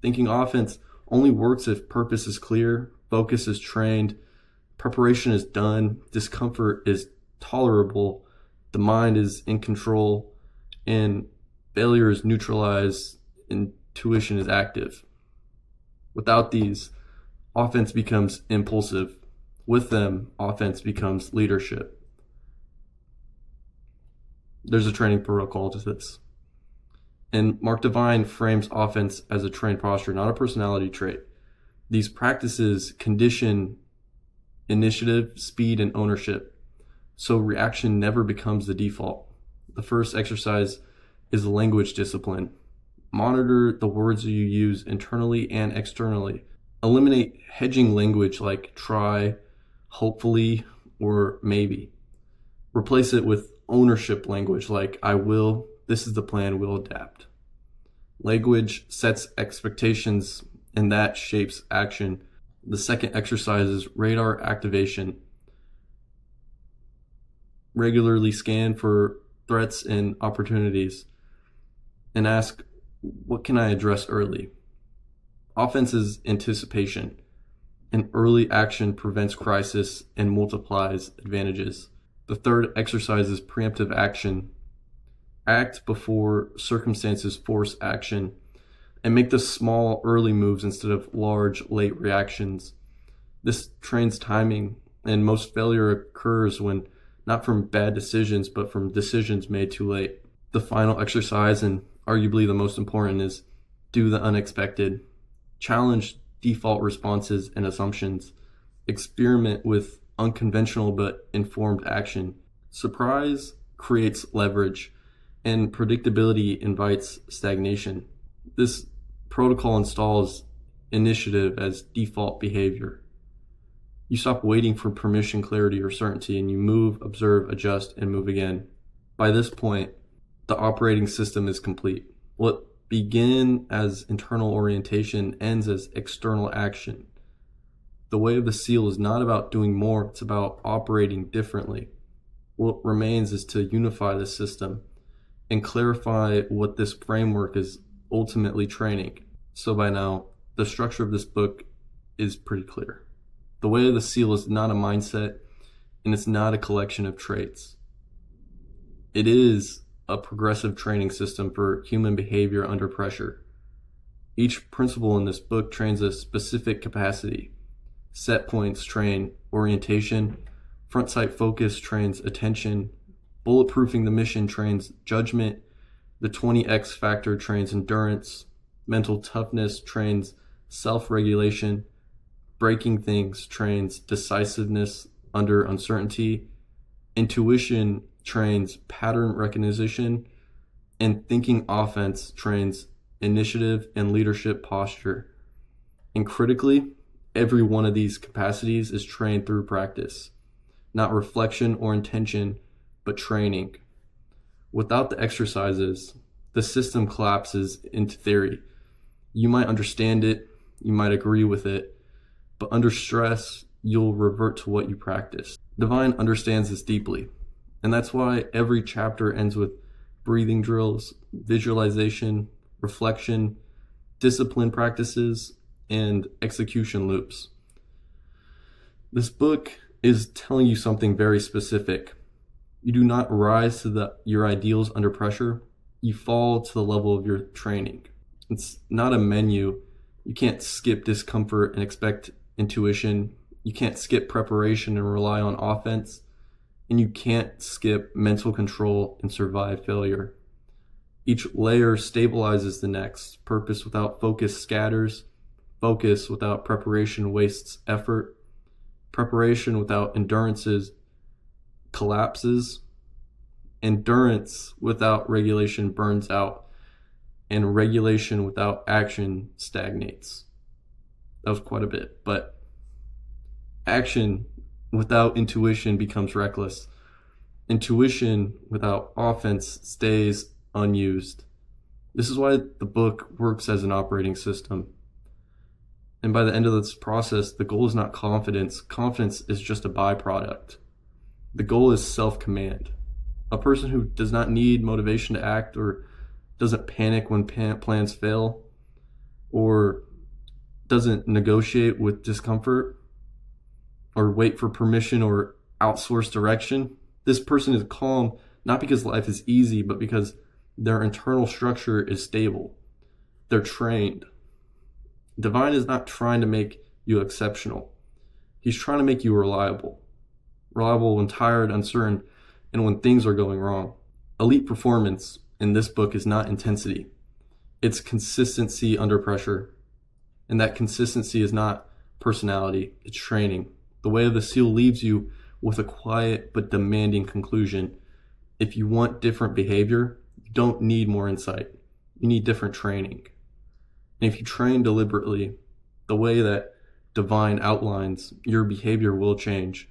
Speaker 1: Thinking offense only works if purpose is clear, focus is trained, preparation is done, discomfort is tolerable, the mind is in control, and failure is neutralized, intuition is active. Without these, offense becomes impulsive. With them, offense becomes leadership. There's a training protocol to this. And Mark Divine frames offense as a trained posture, not a personality trait. These practices condition initiative, speed, and ownership, so reaction never becomes the default. The first exercise is language discipline. Monitor the words you use internally and externally. Eliminate hedging language like try, hopefully, or maybe. Replace it with ownership language like I will, this is the plan, we'll adapt. Language sets expectations, and that shapes action. The second exercise is radar activation. Regularly scan for threats and opportunities and ask, What can I address early? Offense is anticipation, and early action prevents crisis and multiplies advantages. The third exercise is preemptive action. Act before circumstances force action, and make the small early moves instead of large late reactions. This trains timing, and most failure occurs when not from bad decisions, but from decisions made too late. The final exercise, and arguably the most important, is do the unexpected. Challenge default responses and assumptions. Experiment with unconventional but informed action. Surprise creates leverage, and predictability invites stagnation. This protocol installs initiative as default behavior. You stop waiting for permission, clarity, or certainty, and you move, observe, adjust, and move again. By this point, the operating system is complete. What began as internal orientation ends as external action. The way of the seal is not about doing more, it's about operating differently. What remains is to unify the system and clarify what this framework is ultimately training. So by now, the structure of this book is pretty clear. The way of the seal is not a mindset, and it's not a collection of traits. It is a progressive training system for human behavior under pressure. Each principle in this book trains a specific capacity. Set points train orientation, front sight focus trains attention, bulletproofing the mission trains judgment, the 20x factor trains endurance, mental toughness trains self-regulation, breaking things trains decisiveness under uncertainty, intuition trains pattern recognition, and thinking offense trains initiative and leadership posture. And critically, every one of these capacities is trained through practice, not reflection or intention, but training. Without the exercises, the system collapses into theory. You might understand it, you might agree with it, but under stress, you'll revert to what you practice. Divine understands this deeply, and that's why every chapter ends with breathing drills, visualization, reflection, discipline practices, and execution loops. This book is telling you something very specific. You do not rise to your ideals under pressure. You fall to the level of your training. It's not a menu. You can't skip discomfort and expect intuition. You can't skip preparation and rely on offense. And you can't skip mental control and survive failure. Each layer stabilizes the next. Purpose without focus scatters. Focus without preparation wastes effort. Preparation without endurances collapses. Endurance without regulation burns out. And regulation without action stagnates. That was quite a bit, but action without intuition becomes reckless. Intuition without offense stays unused. This is why the book works as an operating system. And by the end of this process, the goal is not confidence. Confidence is just a byproduct. The goal is self-command. A person who does not need motivation to act, or doesn't panic when plans fail, or doesn't negotiate with discomfort, or wait for permission or outsource direction. This person is calm, not because life is easy, but because their internal structure is stable. They're trained. Divine is not trying to make you exceptional. He's trying to make you reliable. Reliable when tired, uncertain, and when things are going wrong. Elite performance in this book is not intensity. It's consistency under pressure. And that consistency is not personality, it's training. The way of the seal leaves you with a quiet but demanding conclusion. If you want different behavior, you don't need more insight. You need different training. And if you train deliberately, the way that Divine outlines, your behavior will change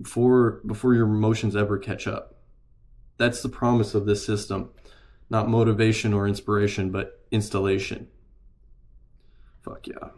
Speaker 1: before your emotions ever catch up. That's the promise of this system. Not motivation or inspiration, but installation. Fuck yeah.